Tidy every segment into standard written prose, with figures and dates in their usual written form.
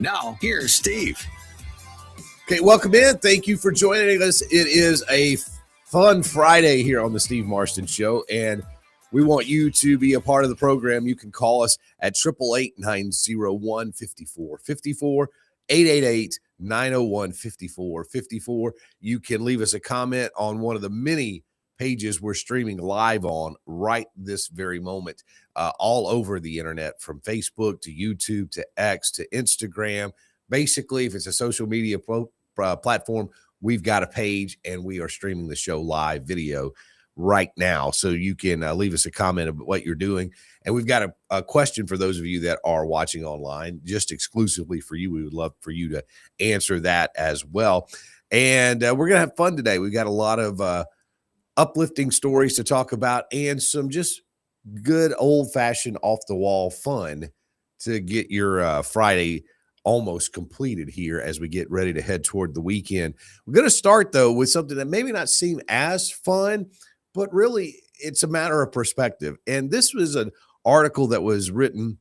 Now, here's Steve. Okay, welcome in. Thank you for joining us. It is a fun Friday here on the Steve Marston Show, and we want you to be a part of the program. You can call us at 888-901-5454, 888-901-5454. You can leave us a comment on one of the many pages we're streaming live on right this very moment, all over the internet, from Facebook to YouTube to X to Instagram. Basically, if it's a social media platform, we've got a page and we are streaming the show live video right now. So you can leave us a comment about what you're doing. And we've got a question for those of you that are watching online, just exclusively for you. We would love for you to answer that as well. And we're going to have fun today. We've got a lot of uplifting stories to talk about and some just good old-fashioned off-the-wall fun to get your Friday almost completed here as we get ready to head toward the weekend. We're going to start, though, with something that maybe not seem as fun, but really it's a matter of perspective. And this was an article that was written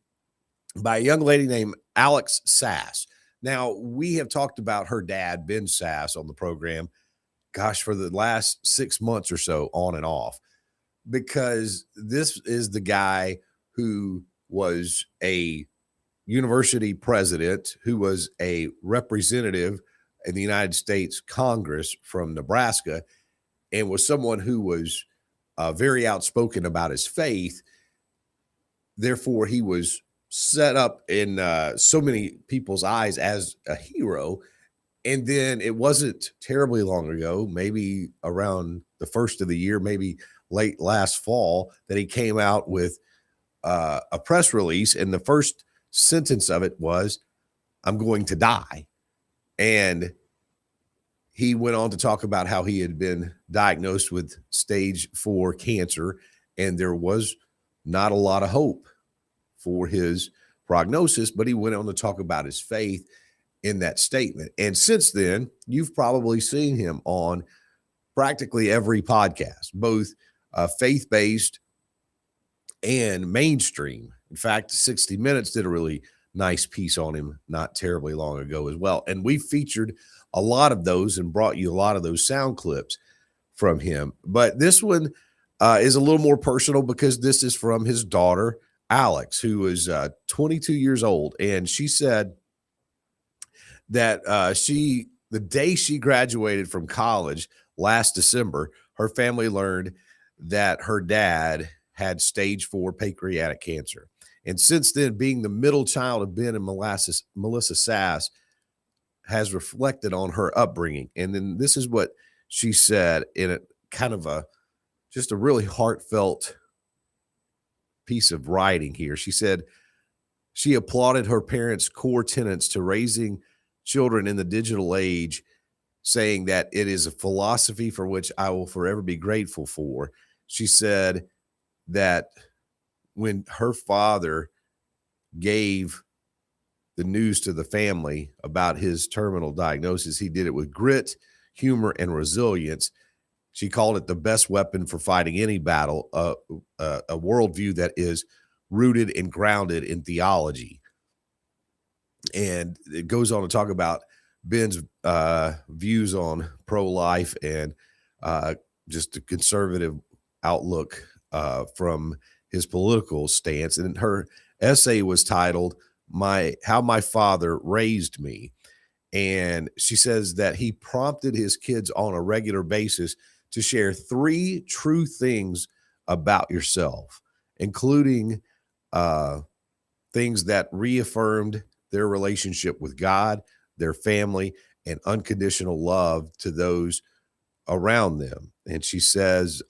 by a young lady named Alex Sass. Now, we have talked about her dad, Ben Sass, on the program, gosh, for the last 6 months or so, on and off, because this is the guy who was a university president, who was a representative in the United States Congress from Nebraska, and was someone who was very outspoken about his faith. Therefore, he was set up in so many people's eyes as a hero. And then it wasn't terribly long ago, maybe around the first of the year, maybe late last fall, that he came out with a press release. And the first sentence of it was, "I'm going to die." And he went on to talk about how he had been diagnosed with stage 4 cancer, and there was not a lot of hope for his prognosis, but he went on to talk about his faith in that statement. And since then, you've probably seen him on practically every podcast, both faith-based and mainstream. In fact, 60 Minutes did a really nice piece on him not terribly long ago as well. And we featured a lot of those and brought you a lot of those sound clips from him. But this one is a little more personal because this is from his daughter, Alex, who is 22 years old. And she said that the day she graduated from college last December, her family learned that her dad had stage 4 pancreatic cancer. And since then, being the middle child of Ben and Melissa Sass has reflected on her upbringing. And then this is what she said in a kind of just a really heartfelt piece of writing here. She said she applauded her parents' core tenets to raising children in the digital age, saying that it is a philosophy for which I will forever be grateful for. She said that when her father gave the news to the family about his terminal diagnosis, he did it with grit, humor, and resilience. She called it the best weapon for fighting any battle, a worldview that is rooted and grounded in theology. And it goes on to talk about Ben's views on pro-life and just a conservative outlook from his political stance. And her essay was titled How My Father Raised Me. And she says that he prompted his kids on a regular basis to share 3 true things about yourself, including things that reaffirmed their relationship with God, their family, and unconditional love to those around them. And she says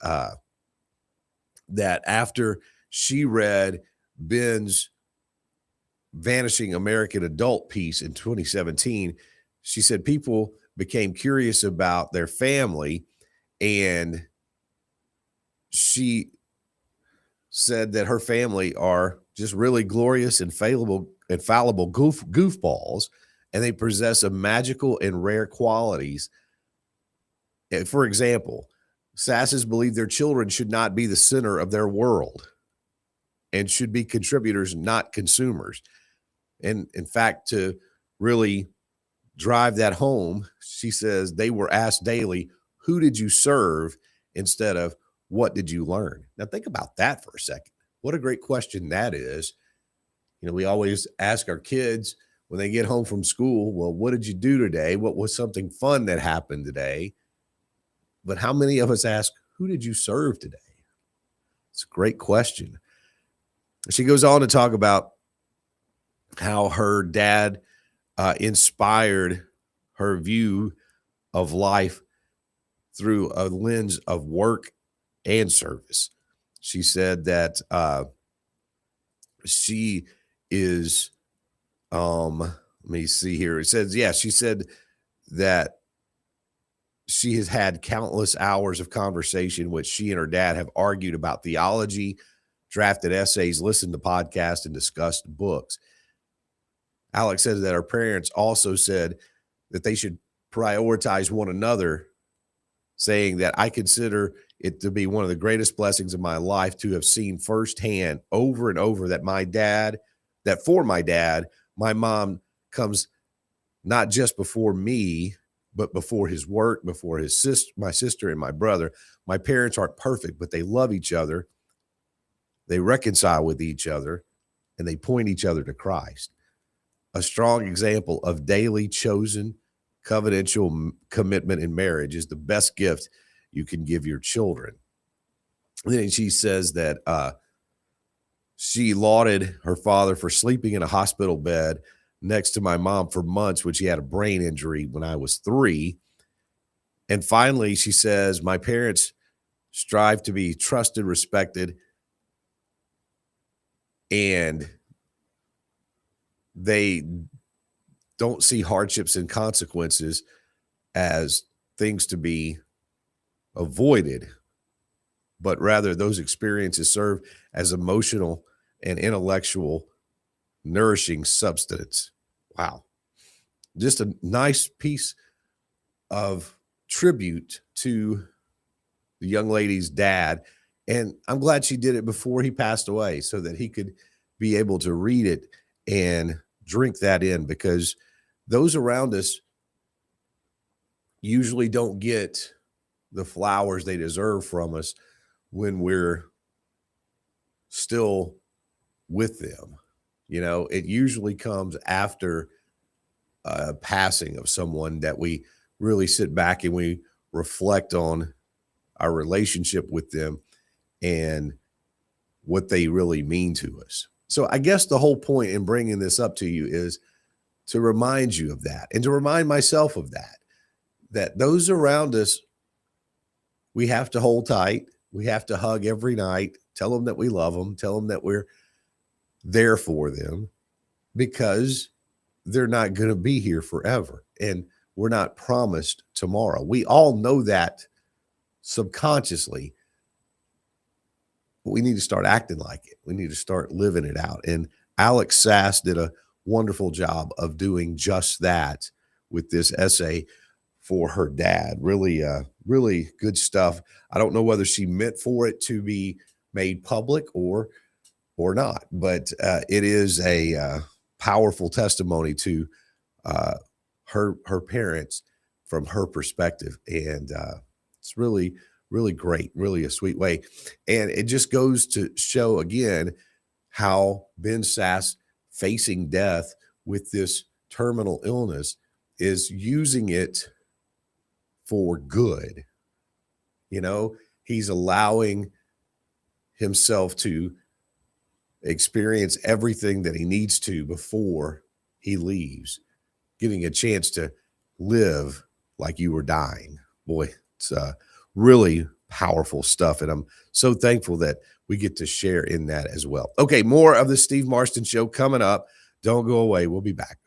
that after she read Ben's Vanishing American Adult piece in 2017, she said people became curious about their family, and she said that her family are just really glorious, infallible goofballs, and they possess a magical and rare qualities. For example, Sasses believe their children should not be the center of their world and should be contributors, not consumers. And in fact, to really drive that home. She says they were asked daily, who did you serve instead of what did you learn? Now, think about that for a second. What a great question that is. We always ask our kids when they get home from school, well, what did you do today? What was something fun that happened today? But how many of us ask, who did you serve today? It's a great question. She goes on to talk about how her dad inspired her view of life through a lens of work and service. She said that she is, let me see here. It says, yeah, she said that she has had countless hours of conversation, which she and her dad have argued about theology, drafted essays, listened to podcasts, and discussed books. Alex said that her parents also said that they should prioritize one another, saying that I consider it to be one of the greatest blessings of my life to have seen firsthand over and over that for my dad, my mom comes not just before me, but before his work, before his sister, my sister, and my brother. My parents aren't perfect, but they love each other. They reconcile with each other, and they point each other to Christ. A strong example of daily chosen covenantal commitment in marriage is the best gift you can give your children. And then she says that she lauded her father for sleeping in a hospital bed next to my mom for months when she had a brain injury when I was 3. And finally, she says, my parents strive to be trusted, respected, and they don't see hardships and consequences as things to be avoided, but rather those experiences serve as emotional and intellectual nourishing substance. Wow. Just a nice piece of tribute to the young lady's dad. And I'm glad she did it before he passed away so that he could be able to read it and drink that in, because those around us usually don't get the flowers they deserve from us when we're still with them. It usually comes after a passing of someone that we really sit back and we reflect on our relationship with them and what they really mean to us. So I guess the whole point in bringing this up to you is to remind you of that, and to remind myself of that those around us, we have to hold tight. We have to hug every night, tell them that we love them, tell them that we're there for them, because they're not going to be here forever. And we're not promised tomorrow. We all know that subconsciously. We need to start acting like it. We need to start living it out. And Alex Sass did a wonderful job of doing just that with this essay for her dad. Really, really good stuff. I don't know whether she meant for it to be made public or not, but it is a powerful testimony to her parents from her perspective, and it's really, really great, really a sweet way. And it just goes to show again how Ben Sass, facing death with this terminal illness, is using it for good. He's allowing himself to experience everything that he needs to before he leaves, getting a chance to live like you were dying. Boy, it's really powerful stuff. And I'm so thankful that we get to share in that as well. Okay, more of the Steve Marston Show coming up. Don't go away. We'll be back.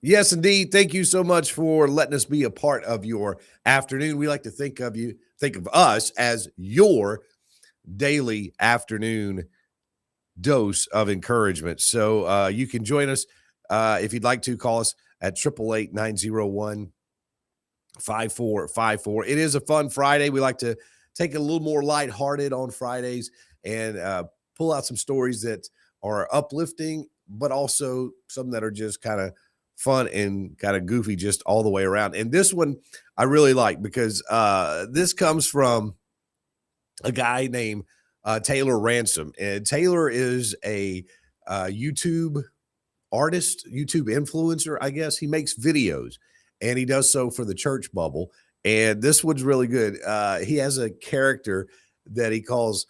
Yes, indeed. Thank you so much for letting us be a part of your afternoon. We like to think of us as your daily afternoon dose of encouragement. So you can join us if you'd like to. Call us at 888-901-5454. It is a fun Friday. We like to take it a little more lighthearted on Fridays and pull out some stories that are uplifting, but also some that are just kind of fun and kind of goofy just all the way around. And this one I really like because this comes from a guy named Taylor Ransom. And Taylor is a YouTube artist, YouTube influencer, I guess. He makes videos and he does so for the church bubble. And this one's really good. He has a character that he calls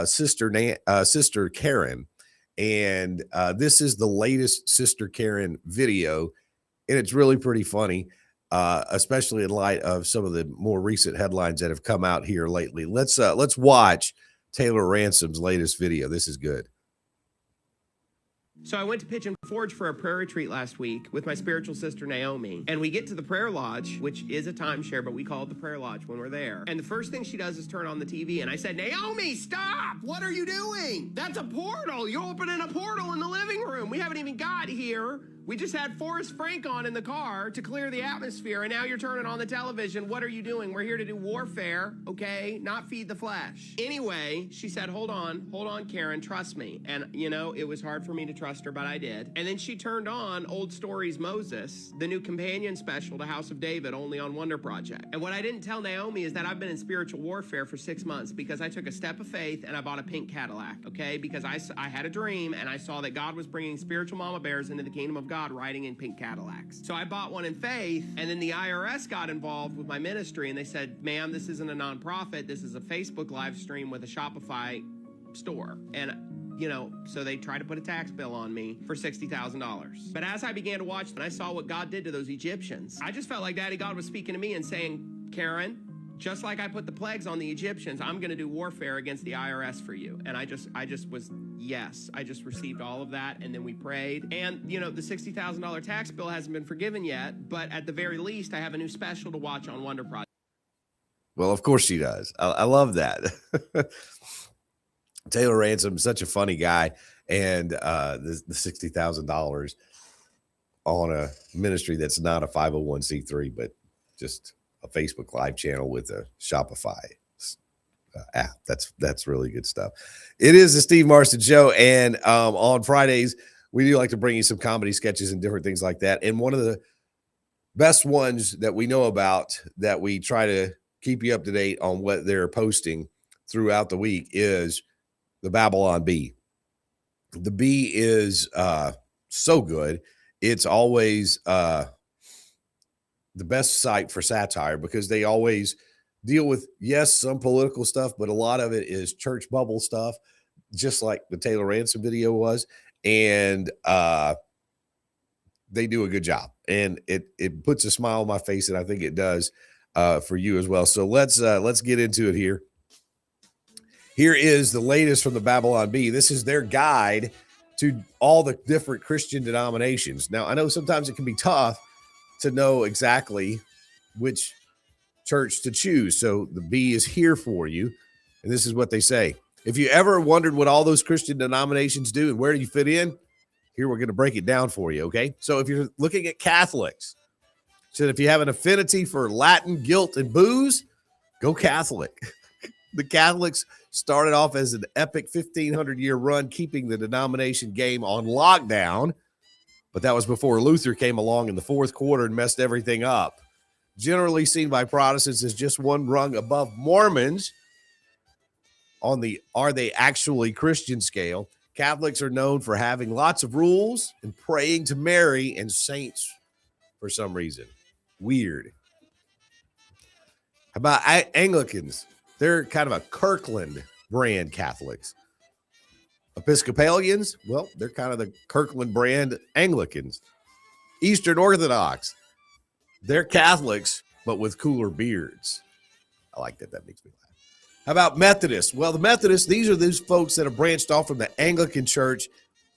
Sister Karen. And this is the latest Sister Karen video. And it's really pretty funny, especially in light of some of the more recent headlines that have come out here lately. Let's watch Taylor Ransom's latest video. This is good. So I went to Pigeon Forge for a prayer retreat last week with my spiritual sister, Naomi. And we get to the prayer lodge, which is a timeshare, but we call it the prayer lodge when we're there. And the first thing she does is turn on the TV. And I said, Naomi, stop! What are you doing? That's a portal. You're opening a portal in the living room. We haven't even got here. We just had Forrest Frank on in the car to clear the atmosphere, and now you're turning on the television. What are you doing? We're here to do warfare, okay? Not feed the flesh. Anyway, she said, hold on, Karen, trust me. And, you know, it was hard for me to trust her, but I did. And then she turned on Old Stories Moses, the new companion special to House of David, only on Wonder Project. And what I didn't tell Naomi is that I've been in spiritual warfare for 6 months because I took a step of faith and I bought a pink Cadillac, okay? Because I had a dream and I saw that God was bringing spiritual mama bears into the kingdom of God riding in pink Cadillacs. So I bought one in faith, and then the IRS got involved with my ministry, and they said, ma'am, this isn't a nonprofit. This is a Facebook live stream with a Shopify store. And, you know, so they tried to put a tax bill on me for $60,000. But as I began to watch, and I saw what God did to those Egyptians, I just felt like Daddy God was speaking to me and saying, Karen, just like I put the plagues on the Egyptians, I'm going to do warfare against the IRS for you. And I just was, yes, I just received all of that. And then we prayed. And, you know, the $60,000 tax bill hasn't been forgiven yet. But at the very least, I have a new special to watch on Wonder Project. Well, of course she does. I love that. Taylor Ransom, such a funny guy. And the $60,000 on a ministry that's not a 501c3, but just a Facebook live channel with a Shopify app. That's really good stuff. It is the Steve Marston Show. And on Fridays, we do like to bring you some comedy sketches and different things like that. And one of the best ones that we know about that we try to keep you up to date on what they're posting throughout the week is the Babylon Bee. The Bee is so good. It's always the best site for satire because they always deal with, yes, some political stuff, but a lot of it is church bubble stuff, just like the Taylor Ransom video was. And they do a good job. And it puts a smile on my face, and I think it does for you as well. So let's get into it here. Here is the latest from the Babylon Bee. This is their guide to all the different Christian denominations. Now, I know sometimes it can be tough to know exactly which church to choose. So the Bee is here for you. And this is what they say. If you ever wondered what all those Christian denominations do and where do you fit in, here we're going to break it down for you, okay? So if you're looking at Catholics, so if you have an affinity for Latin, guilt, and booze, go Catholic. The Catholics started off as an epic 1,500-year run, keeping the denomination game on lockdown. But that was before Luther came along in the fourth quarter and messed everything up. Generally seen by Protestants as just one rung above Mormons on the are they actually Christian scale. Catholics are known for having lots of rules and praying to Mary and saints for some reason. Weird. How about Anglicans? They're kind of a Kirkland brand Catholics. Episcopalians, well, they're kind of the Kirkland brand Anglicans. Eastern Orthodox, they're Catholics, but with cooler beards. I like that. That makes me laugh. How about Methodists? Well, the Methodists, these are those folks that have branched off from the Anglican Church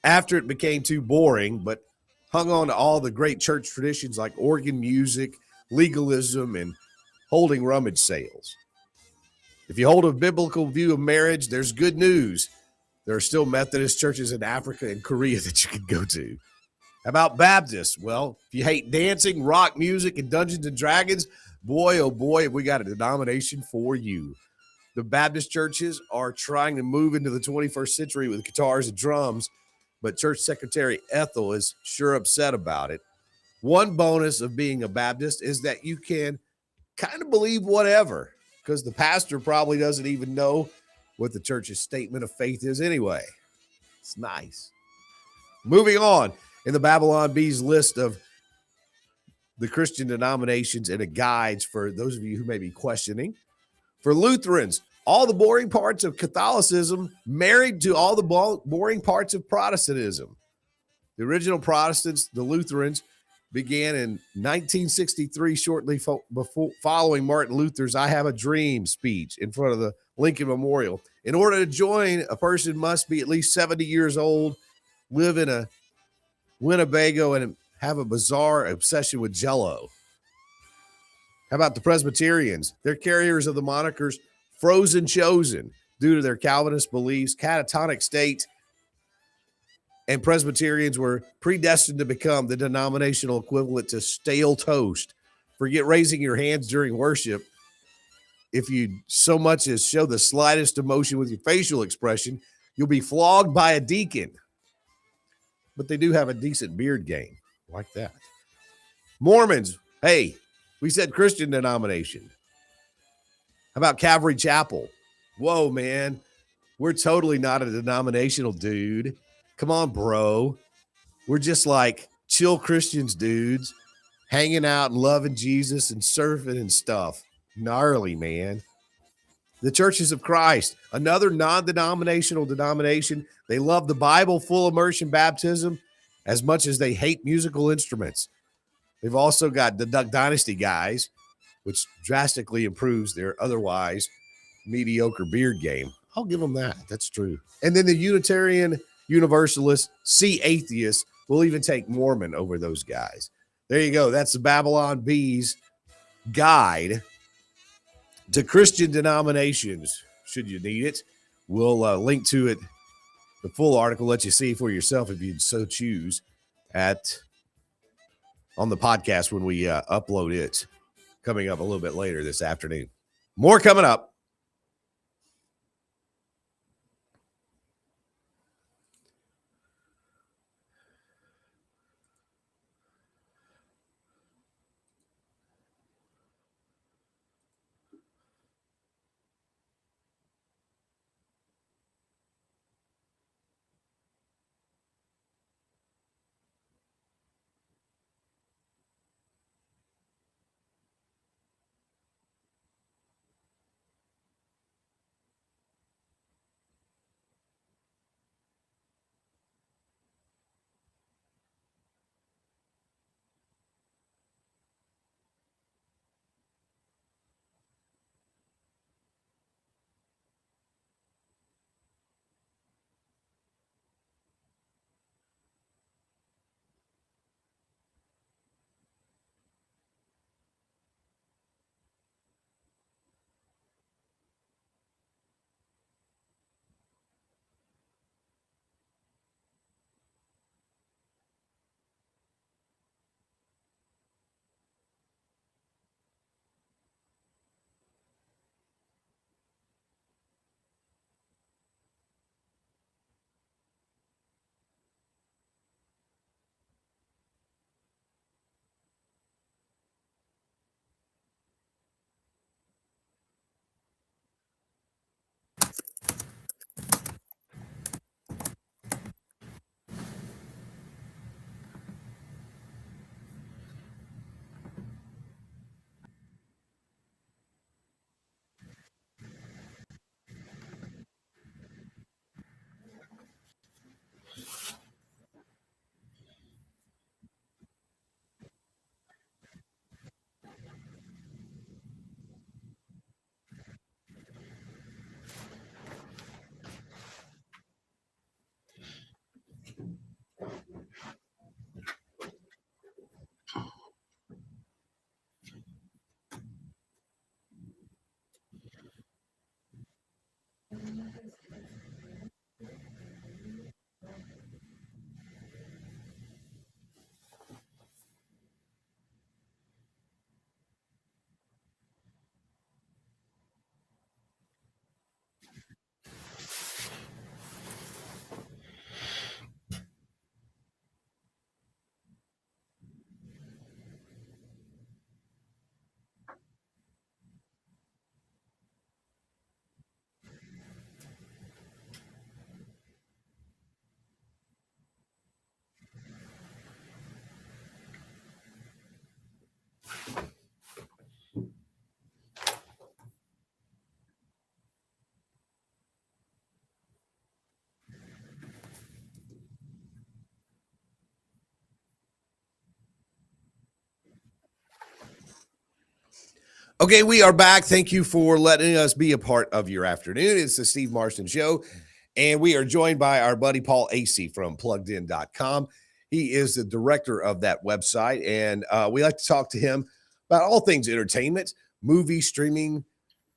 after it became too boring, but hung on to all the great church traditions like organ music, legalism, and holding rummage sales. If you hold a biblical view of marriage, there's good news. There are still Methodist churches in Africa and Korea that you can go to. How about Baptists? Well, if you hate dancing, rock music, and Dungeons and Dragons, boy, oh boy, have we got a denomination for you. The Baptist churches are trying to move into the 21st century with guitars and drums, but Church Secretary Ethel is sure upset about it. One bonus of being a Baptist is that you can kind of believe whatever, because the pastor probably doesn't even know what the church's statement of faith is anyway. It's nice. Moving on, in the Babylon Bee's list of the Christian denominations and a guides for those of you who may be questioning. For Lutherans, all the boring parts of Catholicism married to all the boring parts of Protestantism. The original Protestants, the Lutherans, began in 1963, shortly following Martin Luther's I Have a Dream speech in front of the Lincoln Memorial. In order to join, a person must be at least 70 years old, live in a Winnebago, and have a bizarre obsession with Jell-O. How about the Presbyterians? They're carriers of the monikers Frozen Chosen due to their Calvinist beliefs, catatonic state, and Presbyterians were predestined to become the denominational equivalent to stale toast. Forget raising your hands during worship. If you so much as show the slightest emotion with your facial expression, you'll be flogged by a deacon. But they do have a decent beard game. Like that. Mormons, hey, we said Christian denomination. How about Calvary Chapel? Whoa, man. We're totally not a denominational dude. Come on, bro. We're just like chill Christians dudes, hanging out and loving Jesus and surfing and stuff. Gnarly, man. The Churches of Christ, another non-denominational denomination. They love the Bible, full immersion baptism, as much as they hate musical instruments. They've also got the Duck Dynasty guys, which drastically improves their otherwise mediocre beard game. I'll give them that. That's true. And then the Unitarian Universalists, atheists, will even take Mormon over those guys. There you go. That's the Babylon Bee's guide to Christian denominations, should you need it. We'll link to it, the full article, let you see for yourself if you'd so choose on the podcast when we upload it, coming up a little bit later this afternoon. More coming up. Okay, we are back. Thank you for letting us be a part of your afternoon. It's the Steve Marston Show, and we are joined by our buddy Paul Acey from pluggedin.com. He is the director of that website, and we like to talk to him about all things entertainment, movies, streaming,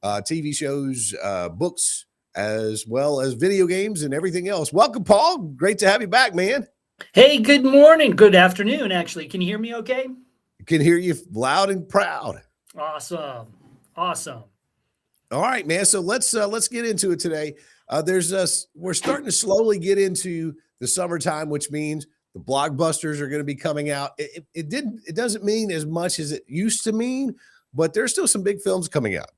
TV shows, books, as well as video games and everything else. Welcome, Paul. Great to have you back, man. Hey, good morning. Good afternoon, actually. Can you hear me okay? Can hear you loud and proud. Awesome. All right, man. So let's get into it today. We're starting to slowly get into the summertime, which means the blockbusters are going to be coming out. It doesn't mean as much as it used to mean, but there's still some big films coming out.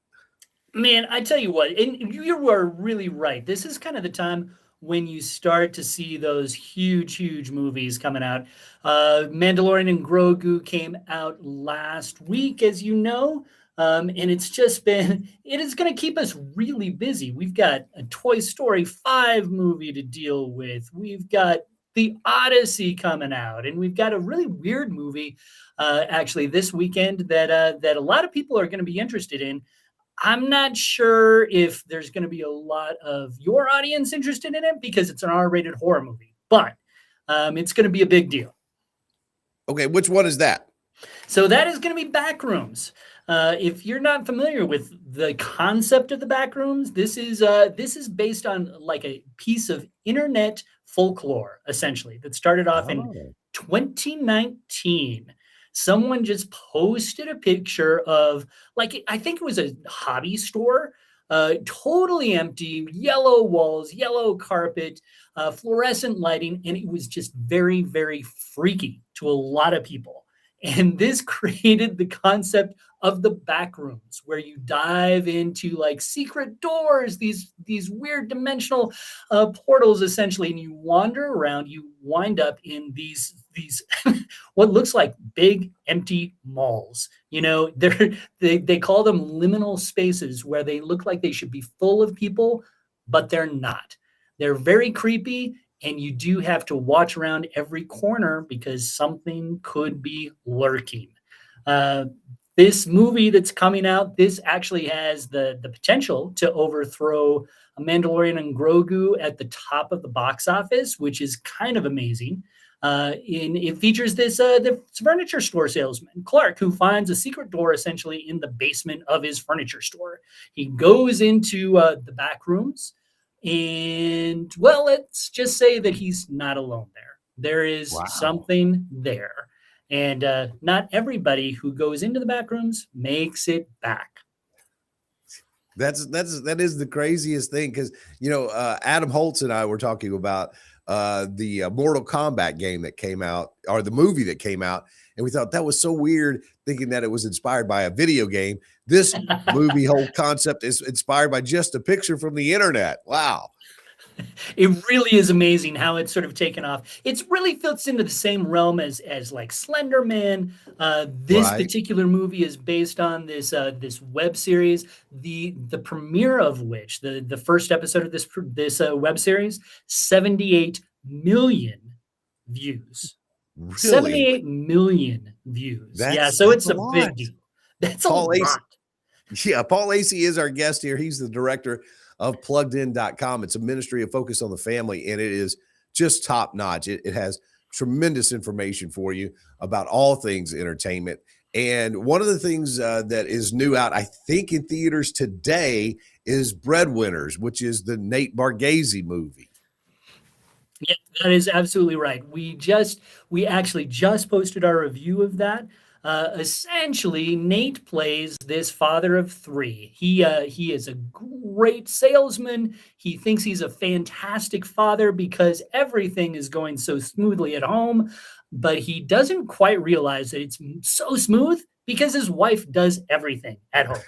Man, I tell you what, and you are really right. This is kind of the time when you start to see those huge movies coming out. Mandalorian and Grogu came out last week, as you know. And it is going to keep us really busy. We've got a Toy Story 5 movie to deal with. We've got The Odyssey coming out, and we've got a really weird movie actually this weekend that a lot of people are going to be interested in. I'm not sure if there's going to be a lot of your audience interested in it because it's an R-rated horror movie, but it's going to be a big deal. Okay, which one is that? So that is going to be Backrooms. If you're not familiar with the concept of the Backrooms, this is based on like a piece of internet folklore, essentially, that started off in 2019. Someone just posted a picture of, like, I think it was a hobby store, totally empty, yellow walls, yellow carpet, fluorescent lighting, and it was just very, very freaky to a lot of people. And this created the concept of the back rooms, where you dive into like secret doors, these weird dimensional portals, essentially, and you wander around. You wind up in these what looks like big empty malls. You know, they call them liminal spaces, where they look like they should be full of people, but they're not. They're very creepy. And you do have to watch around every corner because something could be lurking. This movie that's coming out, this actually has the potential to overthrow a Mandalorian and Grogu at the top of the box office, which is kind of amazing. It features the furniture store salesman, Clark, who finds a secret door essentially in the basement of his furniture store. He goes into the back rooms. And, well, let's just say that he's not alone there. There is something there. And not everybody who goes into the back rooms makes it back. That is the craziest thing, because, you know, Adam Holtz and I were talking about the Mortal Kombat game that came out, or the movie that came out, and we thought that was so weird, thinking that it was inspired by a video game. This movie whole concept is inspired by just a picture from the internet. Wow. It really is amazing how it's sort of taken off. It really fits into the same realm as like Slender Man. This particular movie is based on this web series, the premiere of which, the first episode of this web series, 78 million views. Really? 78 million views. So it's a big deal. That's Paul a lot. Yeah, Paul Acey is our guest here. He's the director of pluggedin.com. It's a ministry of focus on the family, and it is just top notch. It has tremendous information for you about all things entertainment. And one of the things that is new out, I think, in theaters today is Breadwinners, which is the Nate Bargatze movie. Yeah, that is absolutely right. We actually just posted our review of that. Essentially, Nate plays this father of three. He is a great salesman. He thinks he's a fantastic father because everything is going so smoothly at home, but he doesn't quite realize that it's so smooth because his wife does everything at home,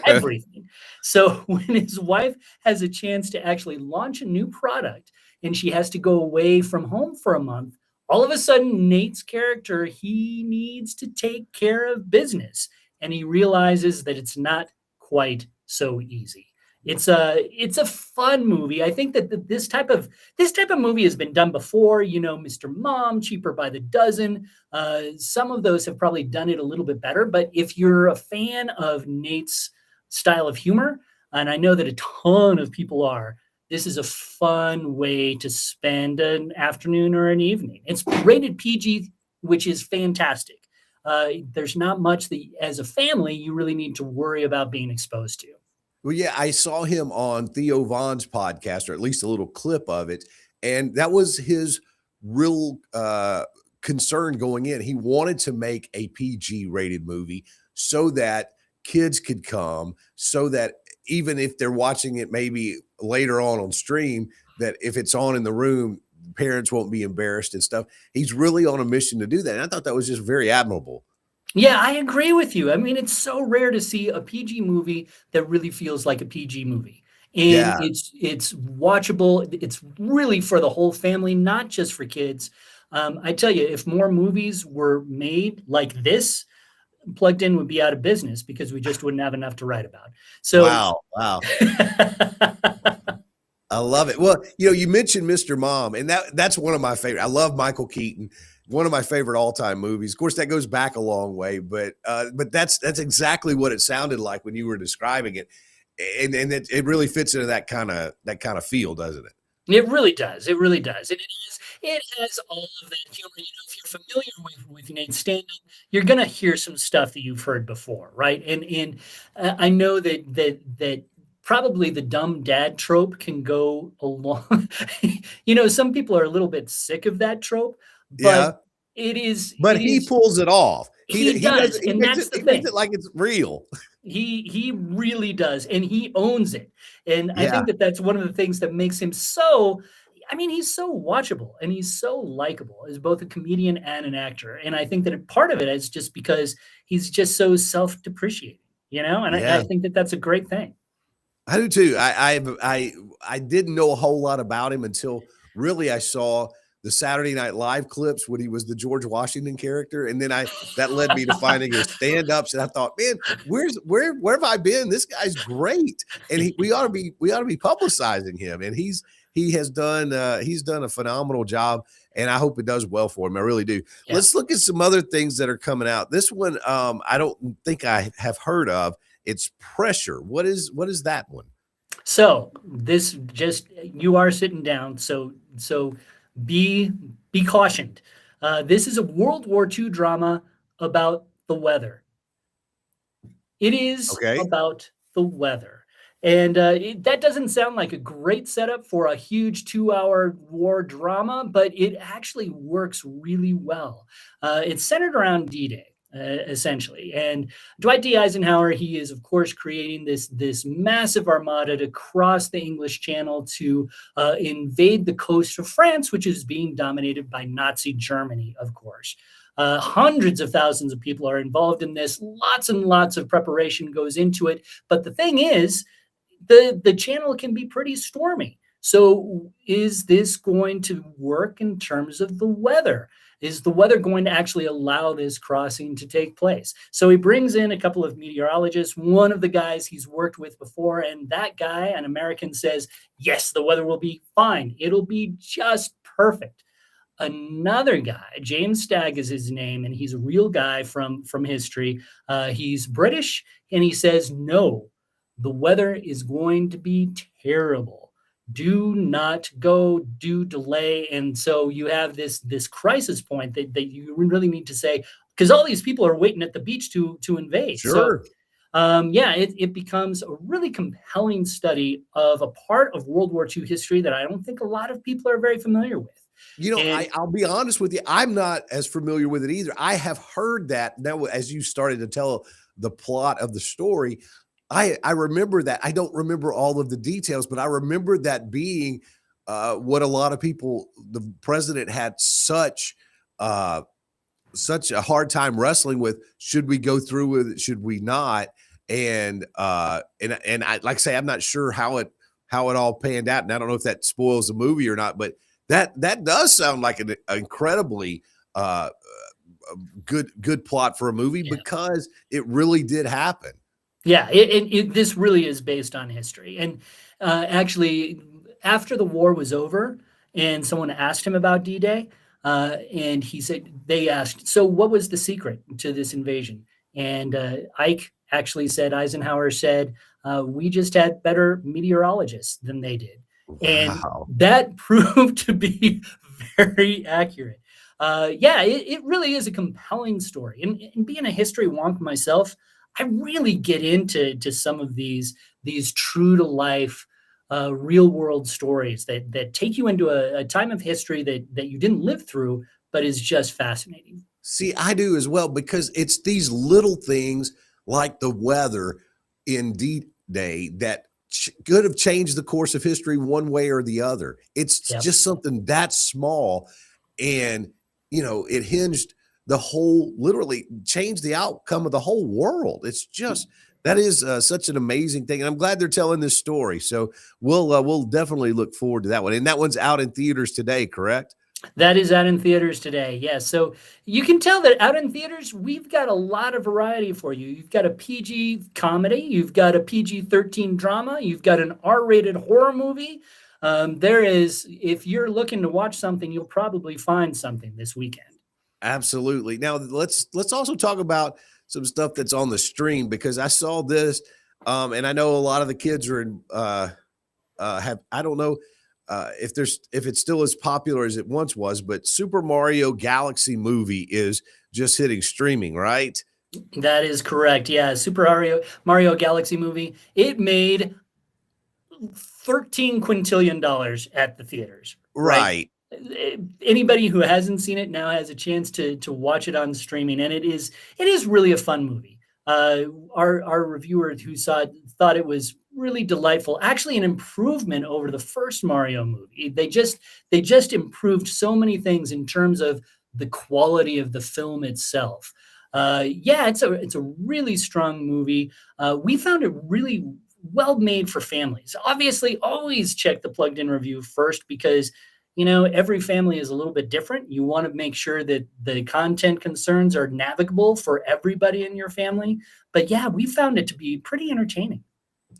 everything. So when his wife has a chance to actually launch a new product and she has to go away from home for a month, all of a sudden, Nate's character, he needs to take care of business, and he realizes that it's not quite so easy. It's a fun movie. I think that this type of movie has been done before. Mr. Mom, Cheaper by the Dozen. Some of those have probably done it a little bit better. But if you're a fan of Nate's style of humor, and I know that a ton of people are, this is a fun way to spend an afternoon or an evening. It's rated PG, which is fantastic. There's not much that, as a family, you really need to worry about being exposed to. Well, yeah, I saw him on Theo Von's podcast, or at least a little clip of it, and that was his real concern going in. He wanted to make a PG rated movie so that kids could come, so that even if they're watching it maybe later on stream, that if it's on in the room, parents won't be embarrassed and stuff. He's really on a mission to do that. And I thought that was just very admirable. Yeah, I agree with you. I mean, it's so rare to see a PG movie that really feels like a PG movie. And Yeah. it's watchable. It's really for the whole family, not just for kids. I tell you, if more movies were made like this, Plugged In would be out of business because we just wouldn't have enough to write about. So Wow. I love it. Well, you mentioned Mr. Mom, and that's one of my favorite. I love Michael Keaton. One of my favorite all-time movies. Of course, that goes back a long way, but that's exactly what it sounded like when you were describing it, and it really fits into that kind of feel, doesn't it? It really does. It really does. And it has all of that humor. If you're familiar with Nate's stand-up, you're gonna hear some stuff that you've heard before, right? And I know that probably the dumb dad trope can go along. Some people are a little bit sick of that trope, but Yeah. But he is pulls it off. he does, and that's the he thing. makes it like it's real. He really does, and he owns it. And I Yeah. think that that's one of the things that makes him so. I mean, he's so watchable and he's so likable as both a comedian and an actor. And I think that part of it is just because he's just so self-depreciating, And Yeah. I think that that's a great thing. I do too. I didn't know a whole lot about him until really I saw the Saturday Night Live clips when he was the George Washington character, and then that led me to finding his stand-ups, and I thought, man, where have I been? This guy's great, and we ought to be publicizing him, and he's done a phenomenal job, and I hope it does well for him. I really do. Yeah. Let's look at some other things that are coming out. This one I don't think I have heard of. It's Pressure. What is that one? So this you are sitting down. So be cautioned. This is a World War II drama about the weather. It is Okay. about the weather. And that doesn't sound like a great setup for a huge 2-hour war drama, but it actually works really well. It's centered around D-Day. Essentially. And Dwight D. Eisenhower, he is, of course, creating this massive armada to cross the English Channel to invade the coast of France, which is being dominated by Nazi Germany, of course. Hundreds of thousands of people are involved in this. Lots and lots of preparation goes into it. But the thing is, the channel can be pretty stormy. So is this going to work in terms of the weather? Is the weather going to actually allow this crossing to take place? So he brings in a couple of meteorologists, one of the guys he's worked with before, and that guy, an American, says, yes, the weather will be fine. It'll be just perfect. Another guy, James Stagg is his name, and he's a real guy from history. He's British, and he says, no, the weather is going to be terrible. Do not go, do delay. And so you have this crisis point that you really need to say, because all these people are waiting at the beach to invade. Sure. So, it becomes a really compelling study of a part of World War II history that I don't think a lot of people are very familiar with. I'll be honest with you. I'm not as familiar with it either. I have heard that now as you started to tell the plot of the story. I remember that. I don't remember all of the details, but I remember that being what a lot of people, the president had such a hard time wrestling with. Should we go through with it? Should we not? And I, like I say, I'm not sure how it all panned out. And I don't know if that spoils the movie or not, but that does sound like an incredibly good plot for a movie because it really did happen. Yeah, this really is based on history. And actually, after the war was over, and someone asked him about D-Day, and he said, they asked, so what was the secret to this invasion? And Ike actually said, Eisenhower said, we just had better meteorologists than they did. And Wow. that proved to be very accurate. Yeah, it really is a compelling story. And being a history wonk myself, I really get into some of these true to life, real world stories that take you into a time of history that you didn't live through, but is just fascinating. See, I do as well because it's these little things like the weather in D-Day that could have changed the course of history one way or the other. It's Yep. just something that small, and it hinged the whole, literally changed the outcome of the whole world. It's just that is such an amazing thing, and I'm glad they're telling this story. So we'll definitely look forward to that one, and that one's out in theaters today, correct? That is out in theaters today. Yes. So you can tell that out in theaters, we've got a lot of variety for you. You've got a PG comedy, you've got a PG-13 drama, you've got an R-rated horror movie. There is, if you're looking to watch something, you'll probably find something this weekend. Absolutely. Now let's also talk about some stuff that's on the stream because I saw this, and I know a lot of the kids are in. Have I don't know if it's still as popular as it once was, but Super Mario Galaxy movie is just hitting streaming, right? That is correct. Yeah, Mario Galaxy movie. It made $13 quintillion at the theaters. Right. Right. Anybody who hasn't seen it now has a chance to watch it on streaming, and it is really a fun movie. Our reviewer who saw it thought it was really delightful. Actually, an improvement over the first Mario movie. They just improved so many things in terms of the quality of the film itself. Yeah, it's a really strong movie. We found it really well made for families. Obviously, always check the plugged in review first because every family is a little bit different. You want to make sure that the content concerns are navigable for everybody in your family. But yeah, we found it to be pretty entertaining.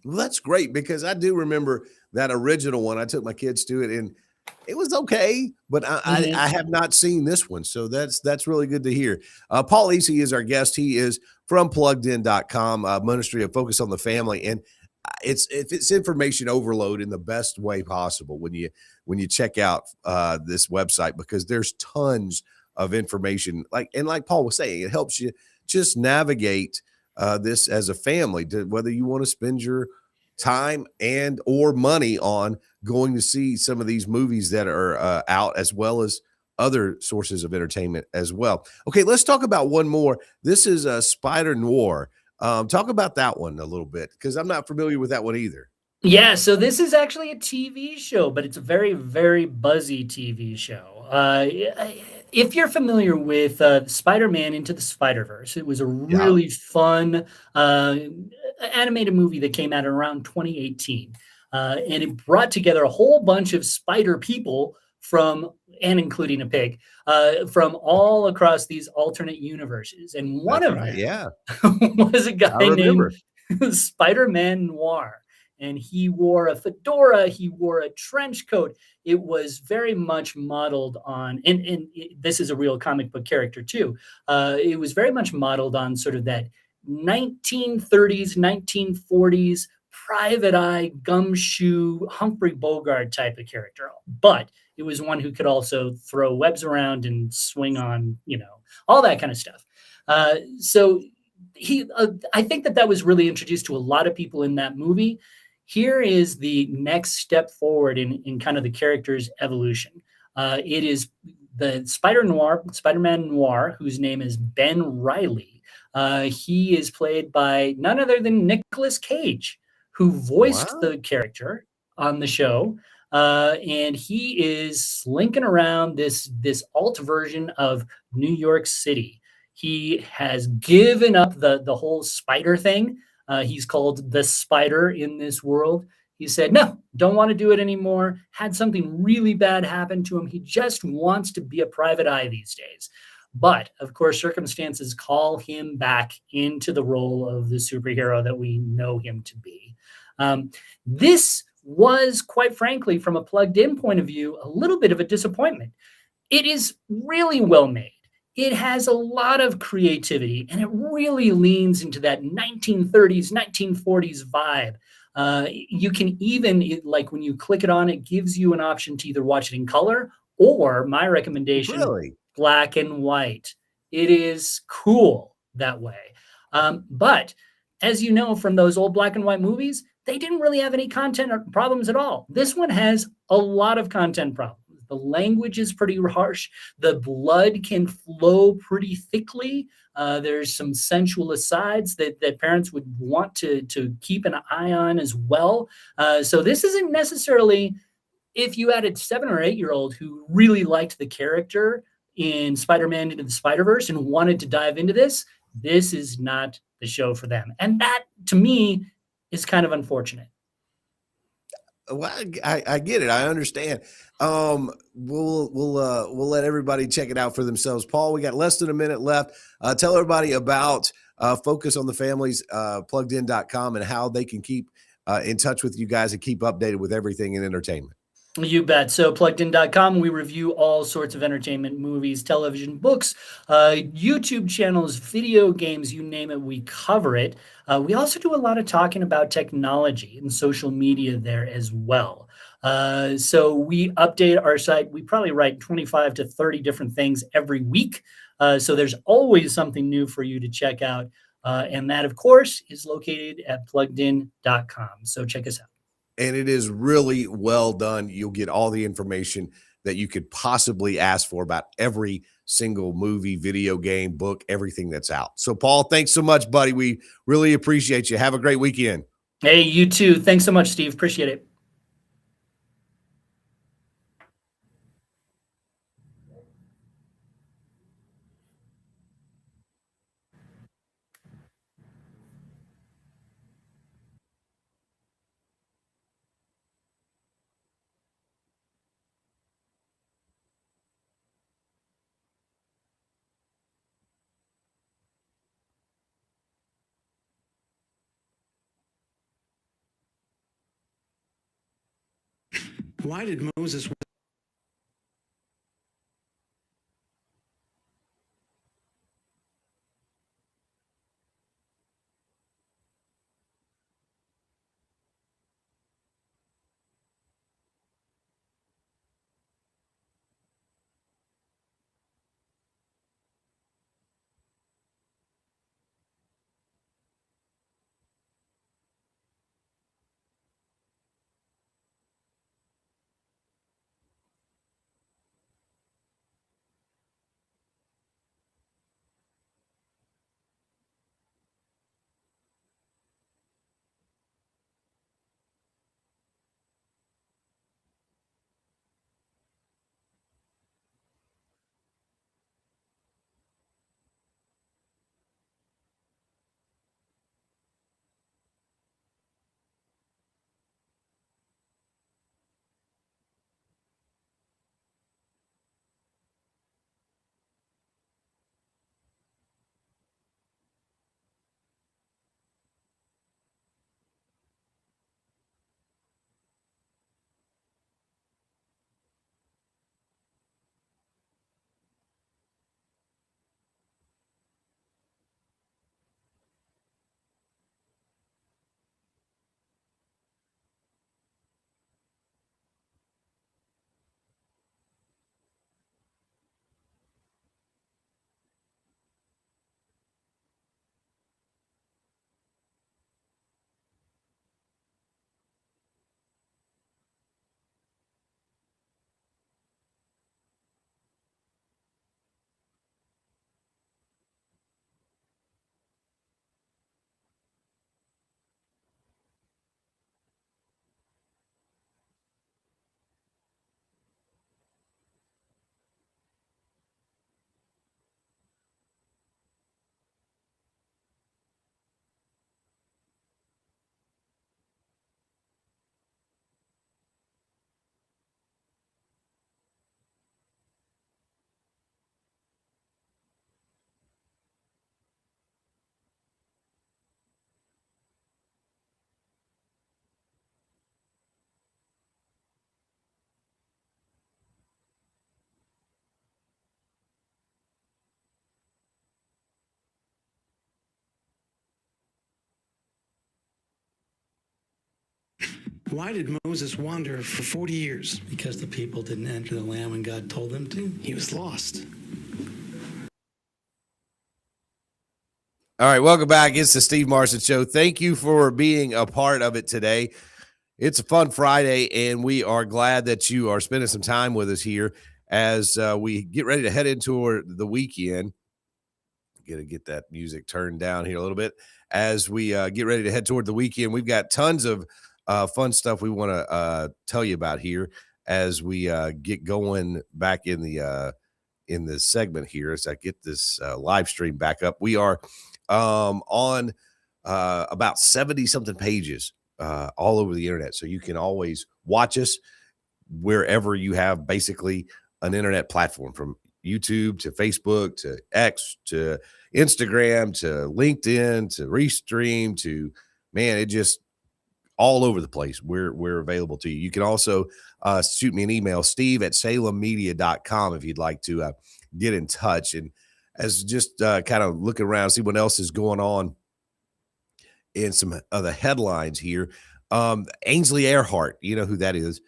Well, that's great because I do remember that original one. I took my kids to it, and it was okay, but I, I, Mhm. I have not seen this one, so that's really good to hear. Paul Easy is our guest. He is from PluggedIn.com, Ministry of Focus on the Family, and it's information overload in the best way possible when you check out this website because there's tons of information. Like Paul was saying, it helps you just navigate this as a family to whether you want to spend your time and or money on going to see some of these movies that are out as well as other sources of entertainment as well. Okay, let's talk about one more. This is Spider Noir. Talk about that one a little bit because I'm not familiar with that one either. Yeah, so this is actually a TV show, but it's a very, very buzzy TV show. If you're familiar with Spider-Man Into the Spider-Verse, it was a Yeah. really fun animated movie that came out around 2018. And it brought together a whole bunch of spider people and including a pig, from all across these alternate universes. And one That's of right. them Yeah. was a guy I named remember. Spider-Man Noir. And he wore a fedora, he wore a trench coat. It was very much modeled on, this is a real comic book character too. It was very much modeled on sort of that 1930s, 1940s private eye, gumshoe, Humphrey Bogart type of character. But it was one who could also throw webs around and swing on, all that kind of stuff. So I think that was really introduced to a lot of people in that movie. Here is the next step forward in kind of the character's evolution. It is the Spider-Man Noir, whose name is Ben Reilly. He is played by none other than Nicolas Cage, who voiced Wow. the character on the show. And he is slinking around this alt version of New York City. He has given up the whole spider thing. He's called the Spider in this world. He said, no, don't want to do it anymore. Had something really bad happen to him. He just wants to be a private eye these days. But of course, circumstances call him back into the role of the superhero that we know him to be. This was, quite frankly, from a plugged in point of view, a little bit of a disappointment. It is really well made. It has a lot of creativity and it really leans into that 1930s, 1940s vibe. You can even, like when you click it on, it gives you an option to either watch it in color or my recommendation, Really? black and white. It is cool that way. But as you know from those old black and white movies, they didn't really have any content problems at all. This one has a lot of content problems. The language is pretty harsh. The blood can flow pretty thickly. There's some sensual asides that parents would want to keep an eye on as well. So this isn't necessarily, if you had a 7 or 8 year old who really liked the character in Spider-Man Into the Spider-Verse and wanted to dive into this is not the show for them. And that, to me, is kind of unfortunate. Well, I get it. I understand. We'll let everybody check it out for themselves. Paul, we got less than a minute left. Tell everybody about Focus on the Families, pluggedin.com, and how they can keep in touch with you guys and keep updated with everything in entertainment. You bet. So pluggedin.com, we review all sorts of entertainment, movies, television, books, YouTube channels, video games, you name it, we cover it. We also do a lot of talking about technology and social media there as well. So we update our site. We probably write 25 to 30 different things every week. So there's always something new for you to check out. And that, of course, is located at pluggedin.com. So check us out. And it is really well done. You'll get all the information that you could possibly ask for about every single movie, video game, book, everything that's out. So, Paul, thanks so much, buddy. We really appreciate you. Have a great weekend. Hey, you too. Thanks so much, Steve. Appreciate it. Why did Moses Why did Moses wander for 40 years? Because the people didn't enter the land when God told them to. He was lost. All right, welcome back. It's the Steve Marston Show. Thank you for being a part of it today. It's a fun Friday, and we are glad that you are spending some time with us here as we get ready to head into the weekend. Got to get that music turned down here a little bit. As we get ready to head toward the weekend, we've got tons of fun stuff we want to tell you about here as we get going back in the segment here as I get this live stream back up. We are on about 70 something pages all over the internet. So you can always watch us wherever you have basically an internet platform, from YouTube to Facebook to X to Instagram to LinkedIn to Restream to, man, it just all over the place. We're available to you. You can also shoot me an email, steve@salemmedia.com, if you'd like to get in touch. And as just kind of looking around, see what else is going on in some of the headlines here. Ainsley Earhart, you know who that is.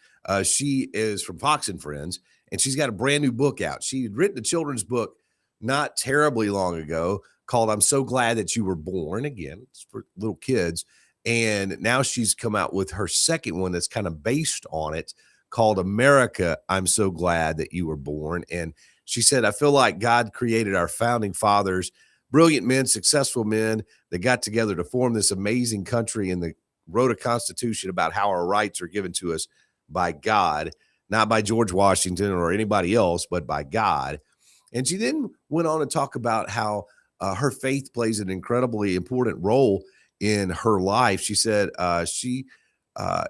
She is from Fox and Friends, and she's got a brand new book out. She had written a children's book not terribly long ago called I'm So Glad That You Were Born. Again, it's for little kids. And now she's come out with her second one that's kind of based on it, called America, I'm So Glad That You Were Born. And she said, I feel like God created our founding fathers, brilliant men, successful men that got together to form this amazing country, and they wrote a constitution about how our rights are given to us by God, not by George Washington or anybody else, but by God. And she then went on to talk about how her faith plays an incredibly important role in her life. She said she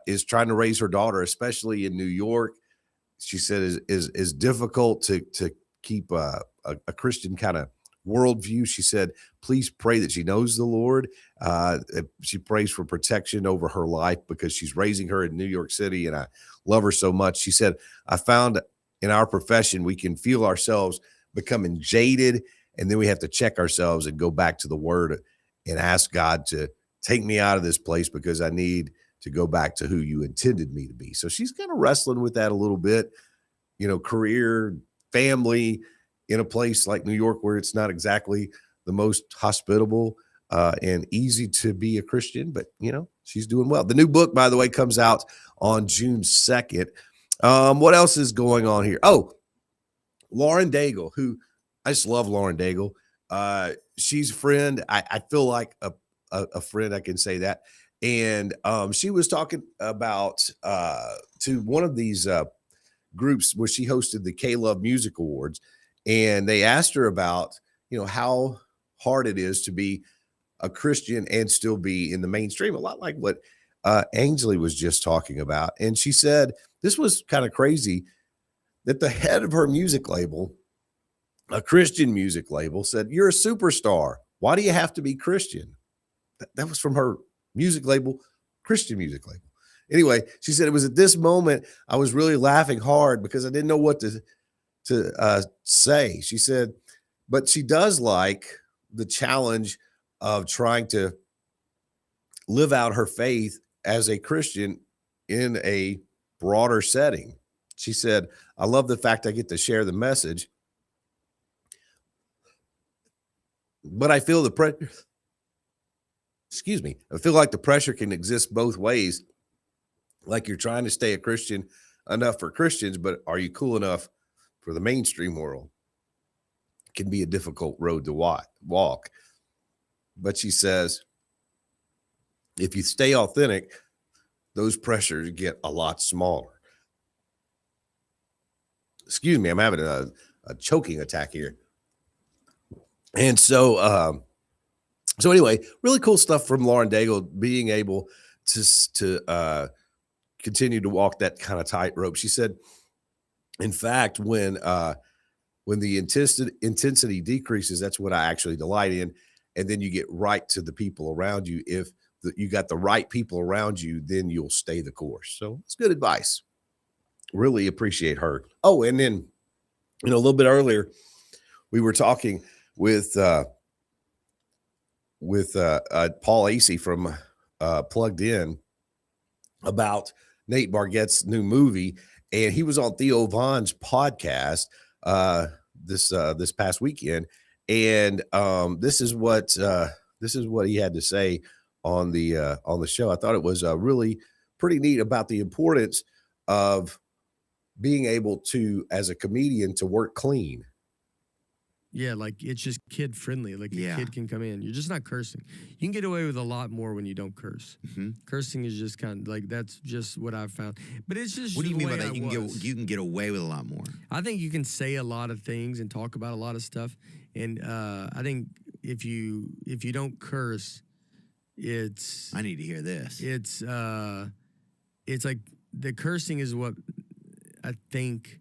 is trying to raise her daughter, especially in New York. She said is difficult to keep a Christian kind of worldview. She said, please pray that she knows the Lord. She prays for protection over her life because she's raising her in New York City, and I love her so much. She said, I found in our profession, we can feel ourselves becoming jaded, and then we have to check ourselves and go back to the Word and ask God to take me out of this place because I need to go back to who you intended me to be. So she's kind of wrestling with that a little bit, you know, career, family, in a place like New York where it's not exactly the most hospitable and easy to be a Christian, but, you know, she's doing well. The new book, by the way, comes out on June 2nd. What else is going on here? Oh, Lauren Daigle, who I just love Lauren Daigle. She's a friend. I feel like a friend, I can say that. And she was talking about to one of these groups where she hosted the K-Love Music Awards. And they asked her about, you know, how hard it is to be a Christian and still be in the mainstream, a lot like what Ainsley was just talking about. And she said, this was kind of crazy, that the head of her music label, a Christian music label, said, you're a superstar. Why do you have to be Christian? That was from her music label, Christian music label. Anyway, she said, it was at this moment I was really laughing hard because I didn't know what to say. She said, but she does like the challenge of trying to live out her faith as a Christian in a broader setting. She said, I love the fact I get to share the message, but I feel the pressure. Excuse me. I feel like the pressure can exist both ways. Like you're trying to stay a Christian enough for Christians, but are you cool enough for the mainstream world? It can be a difficult road to walk. But she says, if you stay authentic, those pressures get a lot smaller. Excuse me, I'm having a choking attack here. And so, so anyway, really cool stuff from Lauren Daigle, being able to continue to walk that kind of tightrope. She said, in fact, when the intensity decreases, that's what I actually delight in. And then you get right to the people around you. If you got the right people around you, then you'll stay the course. So it's good advice. Really appreciate her. Oh, and then, you know, a little bit earlier, we were talking with Paul Acey from Plugged In about Nate Bargatze's new movie, and he was on Theo Vaughn's podcast this past weekend, and this is what he had to say on the show. I thought it was really pretty neat about the importance of being able to, as a comedian, to work clean. Yeah, like it's just kid friendly. Like a kid can come in. You're just not cursing. You can get away with a lot more when you don't curse. Cursing is just kind of like, that's just what I've found. But it's just What do you the mean by way that? You can get away with a lot more. I think you can say a lot of things and talk about a lot of stuff. And I think if you don't curse, I need to hear this. It's like the cursing is what I think.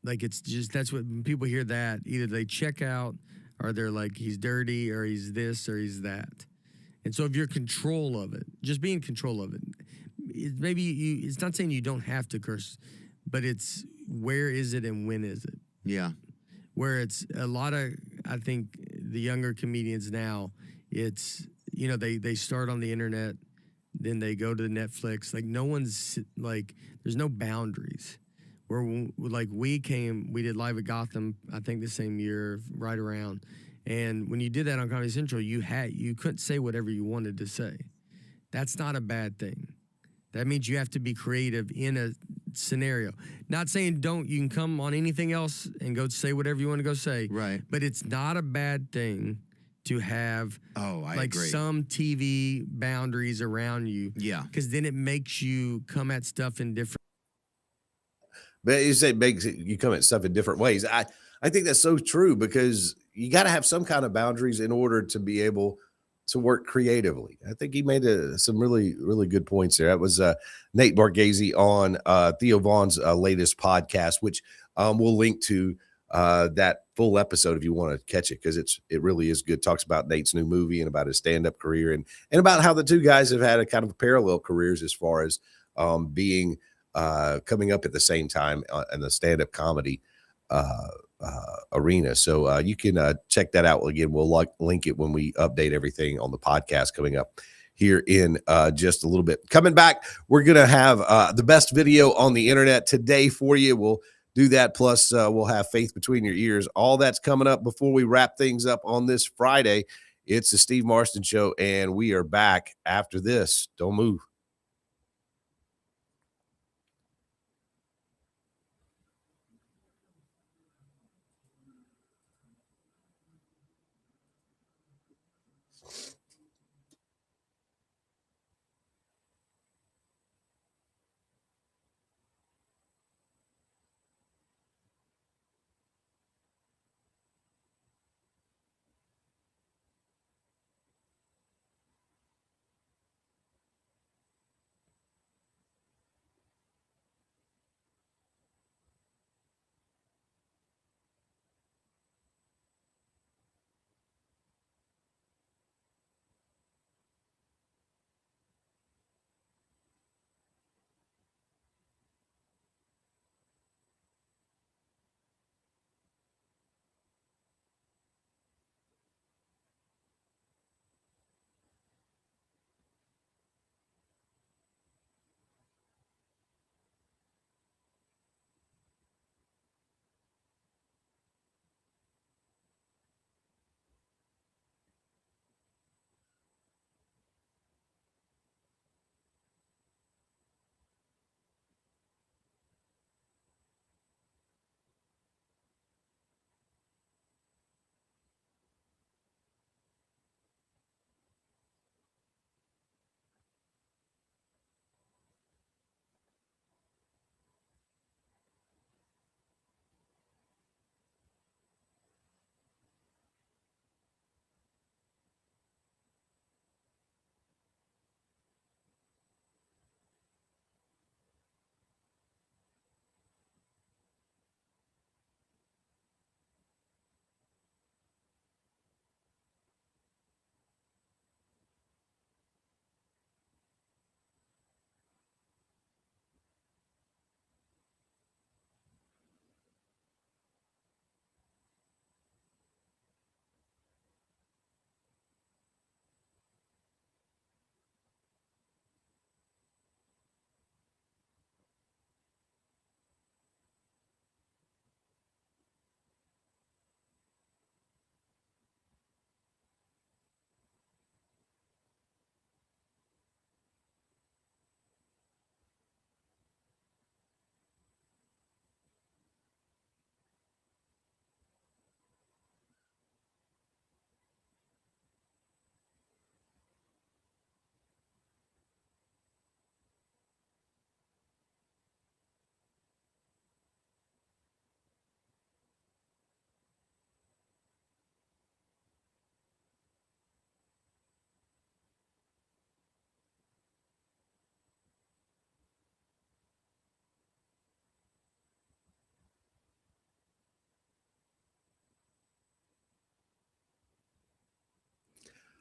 Like, it's just, that's what, when people hear that, either they check out or they're like, he's dirty or he's this or he's that. And so if you're control of it, just be in control of it. It's not saying you don't have to curse, but it's where is it and when is it? Yeah. Where it's a lot of, I think the younger comedians now, it's, they start on the internet, then they go to Netflix. Like, no one's, like, there's no boundaries. We did Live at Gotham, I think the same year, right around. And when you did that on Comedy Central, you couldn't say whatever you wanted to say. That's not a bad thing. That means you have to be creative in a scenario. Not saying you can come on anything else and go say whatever you want to go say. Right. But it's not a bad thing to have agree. Some TV boundaries around you. Yeah. Because then it makes you come at stuff in different. But you say you come at stuff in different ways. I think that's so true, because you got to have some kind of boundaries in order to be able to work creatively. I think he made some really, really good points there. That was Nate Bargatze on Theo Vaughn's latest podcast, which we'll link to that full episode if you want to catch it, because it really is good. Talks about Nate's new movie and about his stand-up career and about how the two guys have had a kind of parallel careers as far as being coming up at the same time in the stand-up comedy arena. So you can check that out. Again, we'll link it when we update everything on the podcast coming up here in just a little bit. Coming back, we're going to have the best video on the internet today for you. We'll do that. Plus, we'll have Faith Between Your Ears. All that's coming up before we wrap things up on this Friday. It's the Steve Marston Show, and we are back after this. Don't move.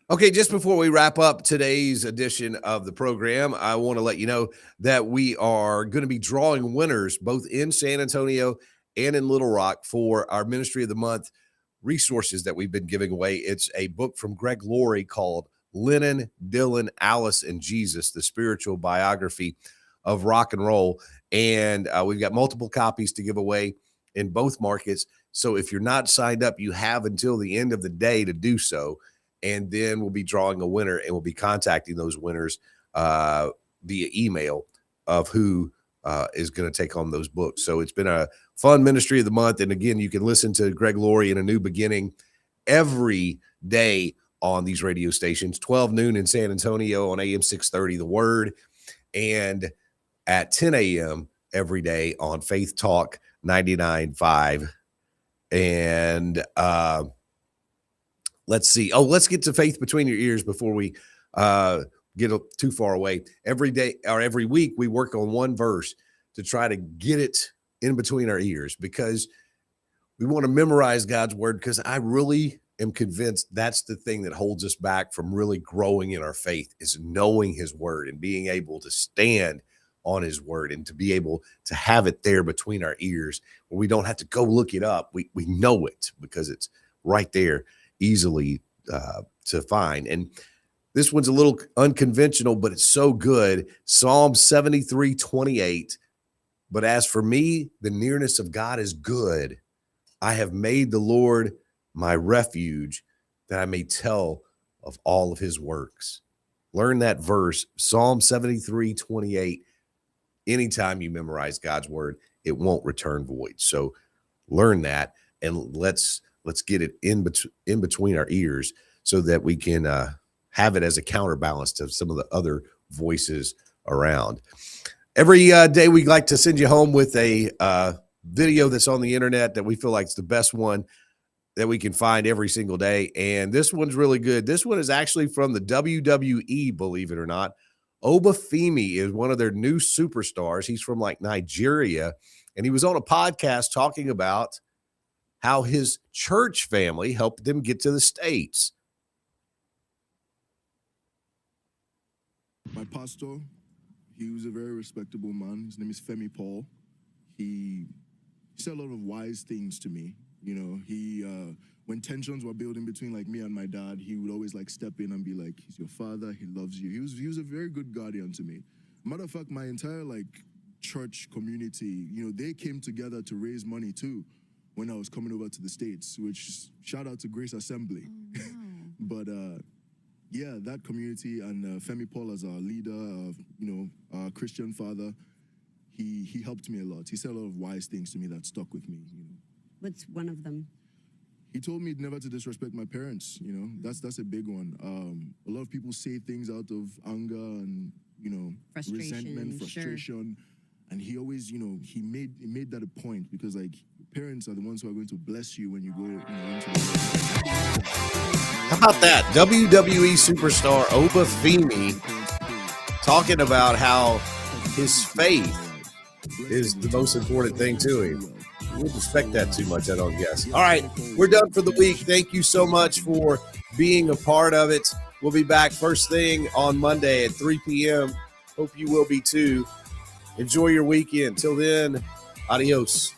Okay, just before we wrap up today's edition of the program, I want to let you know that we are going to be drawing winners both in San Antonio and in Little Rock for our Ministry of the Month resources that we've been giving away. It's a book from Greg Laurie called Lennon, Dylan, Alice, and Jesus, the spiritual biography of rock and roll. And we've got multiple copies to give away in both markets. So if you're not signed up, you have until the end of the day to do so. And then we'll be drawing a winner, and we'll be contacting those winners via email of who is going to take on those books. So it's been a fun Ministry of the Month. And again, you can listen to Greg Laurie in A New Beginning every day on these radio stations, 12 noon in San Antonio on AM 630, The Word, and at 10 a.m. every day on Faith Talk 99.5. And let's see. Oh, let's get to Faith Between Your Ears before we get too far away. Every day or every week, we work on one verse to try to get it in between our ears, because we want to memorize God's word, because I really am convinced that's the thing that holds us back from really growing in our faith, is knowing his word and being able to stand on his word and to be able to have it there between our ears where we don't have to go look it up. We know it because it's right there easily to find. And this one's a little unconventional, but it's so good. Psalm 73:28. But as for me, the nearness of God is good. I have made the Lord my refuge, that I may tell of all of his works. Learn that verse, Psalm 73:28. Anytime you memorize God's word, it won't return void. So learn that, and let's get it in between our ears so that we can have it as a counterbalance to some of the other voices around. Every day we like to send you home with a video that's on the internet that we feel like is the best one that we can find every single day. And this one's really good. This one is actually from the WWE, believe it or not. Obafemi is one of their new superstars. He's from like Nigeria, and he was on a podcast talking about how his church family helped him get to the States. My pastor, he was a very respectable man. His name is Femi Paul. He said a lot of wise things to me. You know, he when tensions were building between like me and my dad, he would always like step in and be like, he's your father, he loves you. He was a very good guardian to me. Matter of fact, my entire like church community, you know, they came together to raise money too when I was coming over to the States, which shout out to Grace Assembly. Oh, wow. But yeah, that community and Femi Paul as our leader, you know, our Christian father, he helped me a lot. He said a lot of wise things to me that stuck with me. You know. What's one of them? He told me never to disrespect my parents. You know, that's a big one. A lot of people say things out of anger and, you know, resentment, frustration. Sure. And he always, you know, he made that a point, because like parents are the ones who are going to bless you when you go, you know, into the How about that? WWE superstar Obafemi talking about how his faith is the most important thing to him. We wouldn't expect that too much, I don't guess. All right, we're done for the week. Thank you so much for being a part of it. We'll be back first thing on Monday at 3 p.m. Hope you will be too. Enjoy your weekend. Till then, adios.